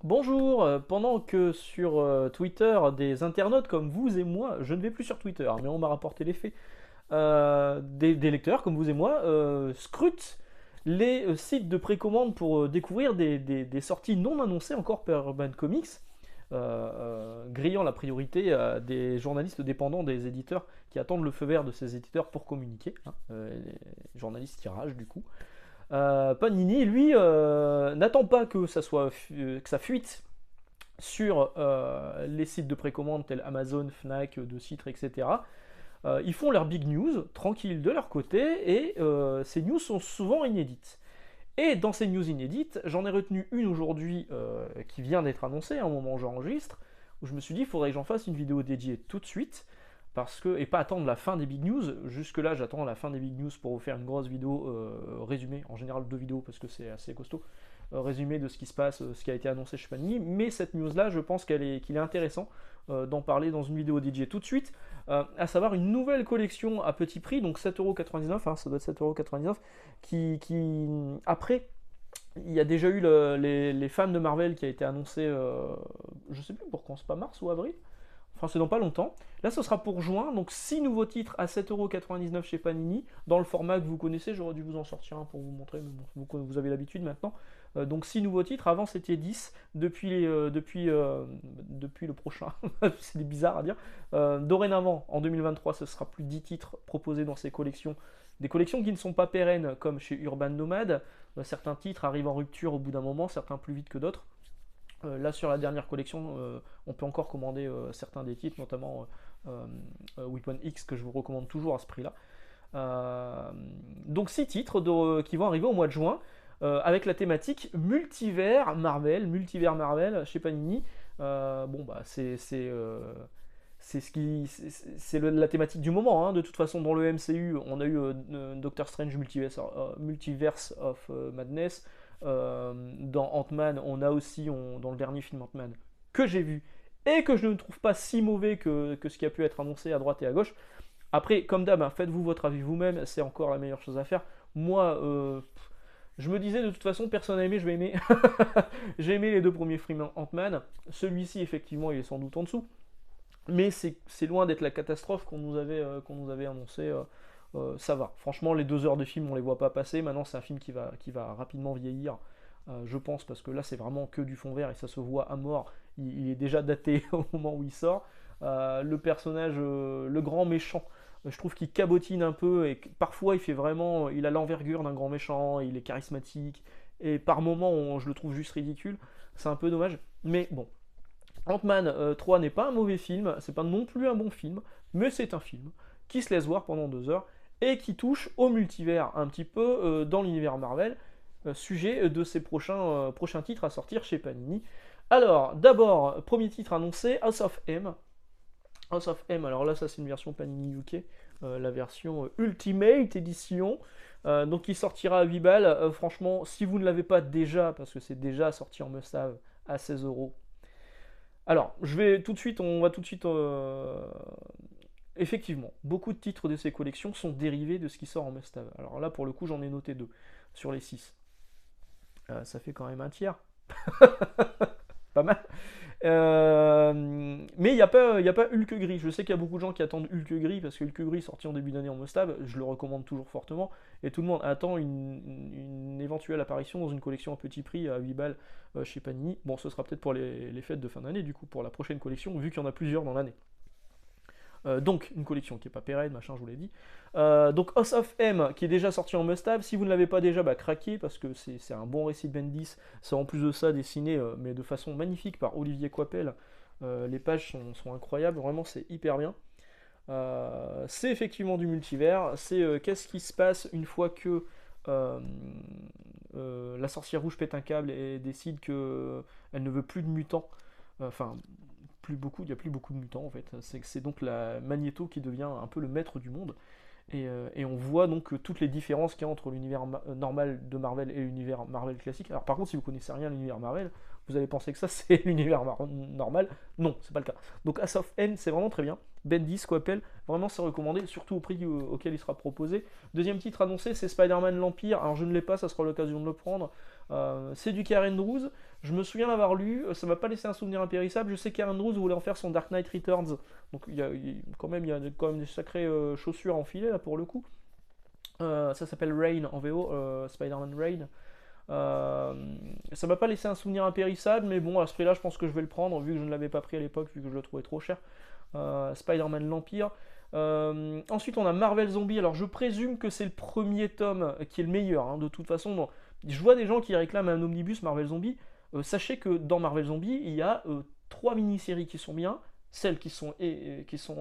Bonjour, pendant que sur Twitter, des internautes comme vous et moi, je ne vais plus sur Twitter, mais on m'a rapporté les faits, des lecteurs comme vous et moi scrutent les sites de précommande pour découvrir des sorties non annoncées encore par Urban Comics, grillant la priorité à des journalistes dépendants des éditeurs qui attendent le feu vert de ces éditeurs pour communiquer, hein, les journalistes qui ragent du coup. Panini, lui, n'attend pas que que ça fuite sur les sites de précommande tels Amazon, Fnac, De Citre, etc. Ils font leurs big news, tranquilles de leur côté, et ces news sont souvent inédites. Et dans ces news inédites, j'en ai retenu une aujourd'hui qui vient d'être annoncée, à un moment où j'enregistre, où je me suis dit, il faudrait que j'en fasse une vidéo dédiée tout de suite, parce que, et pas attendre la fin des big news. Jusque là, j'attends la fin des big news pour vous faire une grosse vidéo résumée, en général deux vidéos parce que c'est assez costaud, résumé de ce qui se passe, ce qui a été annoncé chez Panini. Mais cette news là, je pense qu'il est intéressant d'en parler dans une vidéo dédiée tout de suite, à savoir une nouvelle collection à petit prix, donc 7,99€, hein, ça doit être 7,99€, après, il y a déjà eu les fans de Marvel qui a été annoncé, je sais plus pour quand, c'est pas mars ou avril. Enfin, c'est dans pas longtemps. Là, ce sera pour juin. Donc, 6 nouveaux titres à 7,99€ chez Panini, dans le format que vous connaissez. J'aurais dû vous en sortir un pour vous montrer, mais bon, vous avez l'habitude maintenant. Donc, 6 nouveaux titres. Avant, c'était 10 depuis le prochain. C'est bizarre à dire. Dorénavant, en 2023, ce sera plus 10 titres proposés dans ces collections. Des collections qui ne sont pas pérennes, comme chez Urban Nomad. Certains titres arrivent en rupture au bout d'un moment, certains plus vite que d'autres. Là, sur la dernière collection, on peut encore commander certains des titres, notamment Weapon X, que je vous recommande toujours à ce prix-là. Donc 6 titres qui vont arriver au mois de juin, avec la thématique multivers Marvel chez Panini. Bon, bah, la thématique du moment, hein. De toute façon, dans le MCU, on a eu Doctor Strange Multiverse of Madness. Dans Ant-Man, on a aussi, dans le dernier film Ant-Man, que j'ai vu, et que je ne trouve pas si mauvais que ce qui a pu être annoncé à droite et à gauche. Après, comme d'hab, hein, faites-vous votre avis vous-même, c'est encore la meilleure chose à faire. Moi, je me disais de toute façon, personne n'a aimé, je vais aimer. J'ai aimé les deux premiers films Ant-Man. Celui-ci, effectivement, il est sans doute en dessous. Mais c'est loin d'être la catastrophe qu'on nous avait annoncé. Ça va. Franchement, les 2 heures de film, on les voit pas passer. Maintenant, c'est un film qui va rapidement vieillir, je pense, parce que là, c'est vraiment que du fond vert et ça se voit à mort. Il est déjà daté au moment où il sort. Le personnage, le grand méchant, je trouve qu'il cabotine un peu et parfois il a l'envergure d'un grand méchant, il est charismatique et par moments, je le trouve juste ridicule. C'est un peu dommage, mais bon. Ant-Man 3 n'est pas un mauvais film, c'est pas non plus un bon film, mais c'est un film qui se laisse voir pendant 2 heures et qui touche au multivers un petit peu dans l'univers Marvel, sujet de ses prochains titres à sortir chez Panini. Alors, d'abord, premier titre annoncé, House of M. House of M, alors là, ça c'est une version Panini UK, la version Ultimate Edition, donc qui sortira à 8 balles. Franchement, si vous ne l'avez pas déjà, parce que c'est déjà sorti en must-have à 16€. Alors, on va tout de suite. Effectivement, beaucoup de titres de ces collections sont dérivés de ce qui sort en must-have. Alors là, pour le coup, j'en ai noté 2 sur les 6. Ça fait quand même un tiers. Pas mal. Mais il y a pas Hulk gris. Je sais qu'il y a beaucoup de gens qui attendent Hulk gris parce que Hulk gris sorti en début d'année en must-have, je le recommande toujours fortement. Et tout le monde attend une éventuelle apparition dans une collection à petit prix à 8 balles chez Panini. Bon, ce sera peut-être pour les fêtes de fin d'année, du coup, pour la prochaine collection, vu qu'il y en a plusieurs dans l'année. Donc une collection qui n'est pas pérenne, machin, je vous l'ai dit. Donc House of M qui est déjà sorti en must-have. Si vous ne l'avez pas déjà, bah craquez parce que c'est un bon récit de Bendis. C'est en plus de ça dessiné, mais de façon magnifique par Olivier Coipel. Les pages sont incroyables, vraiment c'est hyper bien. C'est effectivement du multivers. C'est qu'est-ce qui se passe une fois que euh, la sorcière rouge pète un câble et décide que elle ne veut plus de mutants. Enfin, il n'y a plus beaucoup de mutants en fait. C'est donc la Magneto qui devient un peu le maître du monde. Et on voit donc toutes les différences qu'il y a entre l'univers normal de Marvel et l'univers Marvel classique. Alors par contre, si vous connaissez rien à l'univers Marvel, vous allez penser que ça c'est l'univers normal. Non, c'est pas le cas. Donc House of M, c'est vraiment très bien. Bendis, Coppel, vraiment c'est recommandé, surtout au prix auquel il sera proposé. Deuxième titre annoncé, c'est Spider-Man l'Empire. Alors je ne l'ai pas, ça sera l'occasion de le prendre. C'est du Karen Drews. Je me souviens l'avoir lu, ça m'a pas laissé un souvenir impérissable. Je sais que Karen Drews voulait en faire son Dark Knight Returns, donc quand même, il y a quand même des sacrées chaussures à enfiler là pour le coup. Ça s'appelle Rain en VO, Spider-Man Rain. Ça m'a pas laissé un souvenir impérissable, mais bon, à ce prix-là, je pense que je vais le prendre, vu que je ne l'avais pas pris à l'époque, vu que je le trouvais trop cher. Spider-Man l'Empire. Ensuite, on a Marvel Zombie. Alors, je présume que c'est le premier tome qui est le meilleur, hein, de toute façon. Bon, je vois des gens qui réclament un omnibus Marvel Zombie. Sachez que dans Marvel Zombie, il y a 3 mini-séries qui sont bien, celles qui sont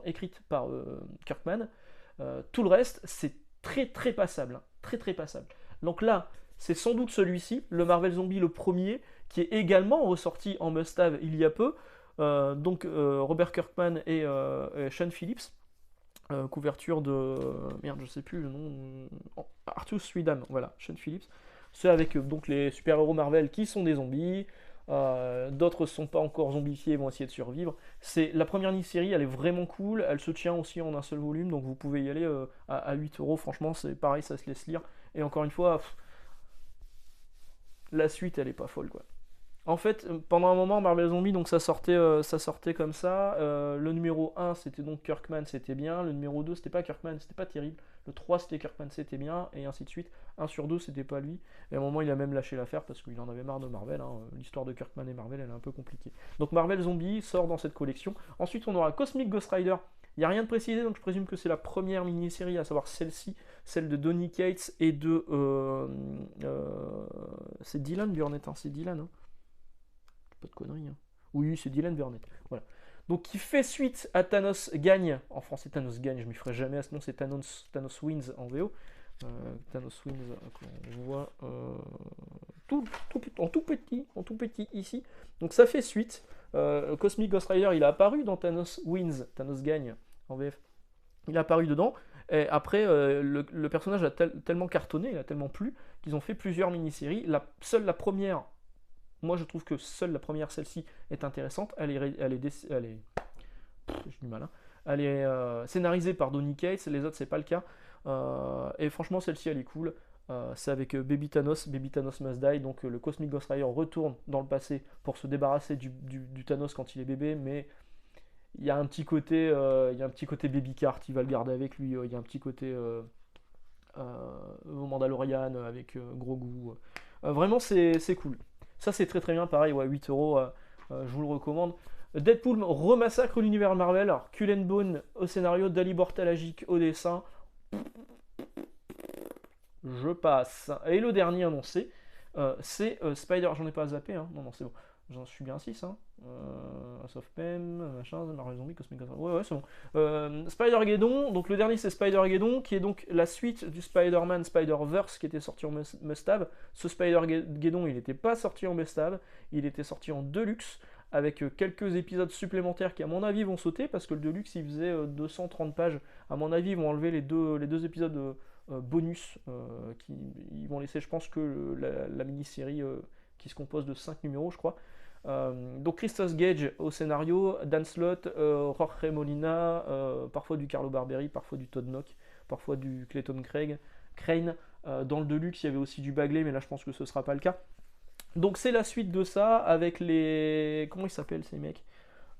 écrites par Kirkman. Tout le reste, c'est très très passable, hein, très très passable. Donc là, c'est sans doute celui-ci, le Marvel Zombie le premier, qui est également ressorti en must-have il y a peu. Donc Robert Kirkman et Sean Phillips. Couverture de. Merde, je sais plus le nom. Arthur Swedam, voilà, Sean Phillips. C'est avec donc les super-héros Marvel qui sont des zombies. D'autres ne sont pas encore zombifiés et vont essayer de survivre. C'est la première mini-série, elle est vraiment cool. Elle se tient aussi en un seul volume, donc vous pouvez y aller à 8€. Franchement, c'est pareil, ça se laisse lire. Et encore une fois, la suite, elle est pas folle, quoi. En fait, pendant un moment, Marvel Zombie, donc ça sortait comme ça. Le numéro 1, c'était donc Kirkman, c'était bien. Le numéro 2, c'était pas Kirkman, c'était pas terrible. Le 3, c'était Kirkman, c'était bien. Et ainsi de suite. 1 sur 2, c'était pas lui. Et à un moment, il a même lâché l'affaire parce qu'il en avait marre de Marvel, hein. L'histoire de Kirkman et Marvel, elle est un peu compliquée. Donc Marvel Zombie sort dans cette collection. Ensuite, on aura Cosmic Ghost Rider. Il n'y a rien de précisé, donc je présume que c'est la première mini-série, à savoir celle-ci, celle de Donny Cates et de... c'est Dylan Burnett, hein, c'est Dylan, hein. Pas de conneries, hein. Oui, c'est Dylan Burnett. Voilà. Donc, qui fait suite à Thanos Gagne. En français, Thanos Gagne, je m'y ferai jamais à ce nom, c'est Thanos Wins en VO. Thanos Wins, on voit en tout petit ici. Donc, ça fait suite. Cosmic Ghost Rider, il a apparu dans Thanos Wins, Thanos Gagne en VF. Il a apparu dedans. Et après, le personnage a tellement cartonné, il a tellement plu, qu'ils ont fait plusieurs mini-séries. Seule la première. Moi, je trouve que seule la première, celle-ci, est intéressante. Elle est j'ai du mal, hein. Elle est scénarisée par Donny Cates, les autres, c'est pas le cas. Et franchement, celle-ci, elle est cool. C'est avec Baby Thanos Must Die. Donc, le Cosmic Ghost Rider retourne dans le passé pour se débarrasser du Thanos quand il est bébé. Mais il y a un petit côté, Baby Cart, il va le garder avec lui. Il y a un petit côté Mandalorian avec Grogu. Vraiment, c'est cool. Ça, c'est très très bien, pareil, ouais, 8€, je vous le recommande. Deadpool remassacre l'univers Marvel. Alors, Cullen Bone au scénario, Dali Bortalagic au dessin. Je passe. Et le dernier annoncé, c'est Spider. J'en ai pas zappé, hein. Non, c'est bon. J'en suis bien 6, hein. House of Pem, machin, Marvel Zombie, Cosmic Ghost. Ouais, c'est bon. Spider-Geddon, donc le dernier c'est Spider-Geddon, qui est donc la suite du Spider-Man Spider-Verse qui était sorti en must-have. Ce Spider-Geddon, il n'était pas sorti en must-have, il était sorti en deluxe, avec quelques épisodes supplémentaires qui, à mon avis, vont sauter, parce que le deluxe il faisait 230 pages. À mon avis, ils vont enlever les deux épisodes bonus, ils vont laisser, je pense, que la mini-série qui se compose de 5 numéros, je crois. Donc Christos Gage au scénario, Dan Slott, Jorge Molina, parfois du Carlo Barberi, parfois du Todd Knock, parfois du Clayton Crane. Dans le Deluxe, il y avait aussi du Bagley, mais là je pense que ce sera pas le cas. Donc c'est la suite de ça avec les... Comment ils s'appellent ces mecs,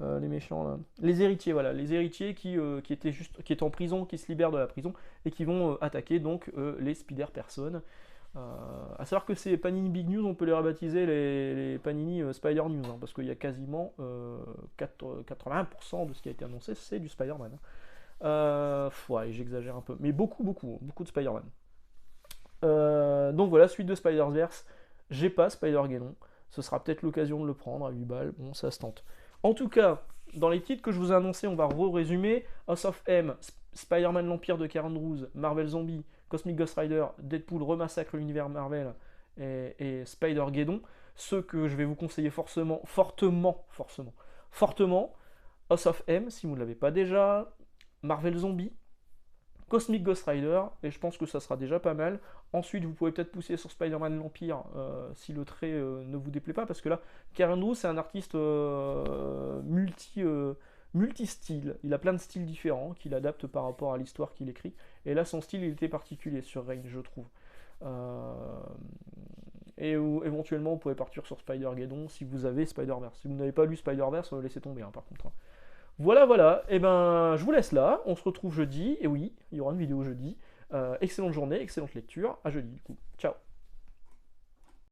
les méchants là. Les héritiers, voilà, les héritiers qui étaient en prison, qui se libèrent de la prison et qui vont attaquer donc les Spider-Personnes. À savoir que ces Panini Big News, on peut les rebaptiser les Panini Spider News, hein, parce qu'il y a quasiment 80% de ce qui a été annoncé, c'est du Spider-Man. Ouais, j'exagère un peu, mais beaucoup de Spider-Man. Donc voilà, suite de Spider-Verse. J'ai pas Spider-Geddon, ce sera peut-être l'occasion de le prendre à 8 balles, bon, ça se tente. En tout cas, dans les titres que je vous ai annoncés, on va résumer. House of M, Spider-Man l'Empire de Karen Drews, Marvel Zombie, Cosmic Ghost Rider, Deadpool remassacre l'univers Marvel et Spider-Geddon. Ceux que je vais vous conseiller fortement, House of M, si vous ne l'avez pas déjà, Marvel Zombie, Cosmic Ghost Rider, et je pense que ça sera déjà pas mal. Ensuite, vous pouvez peut-être pousser sur Spider-Man l'Empire si le trait ne vous déplaît pas, parce que là, Karen Drews, c'est un artiste multi-style. Il a plein de styles différents qu'il adapte par rapport à l'histoire qu'il écrit. Et là, son style, il était particulier sur Reign, je trouve. et où éventuellement vous pouvez partir sur Spider-Geddon si vous avez Spider-Verse. Si vous n'avez pas lu Spider-Verse, laissez tomber hein, par contre. Hein. Voilà, voilà, et ben je vous laisse là, on se retrouve jeudi, et oui, il y aura une vidéo jeudi. Excellente journée, excellente lecture, à jeudi du coup. Ciao.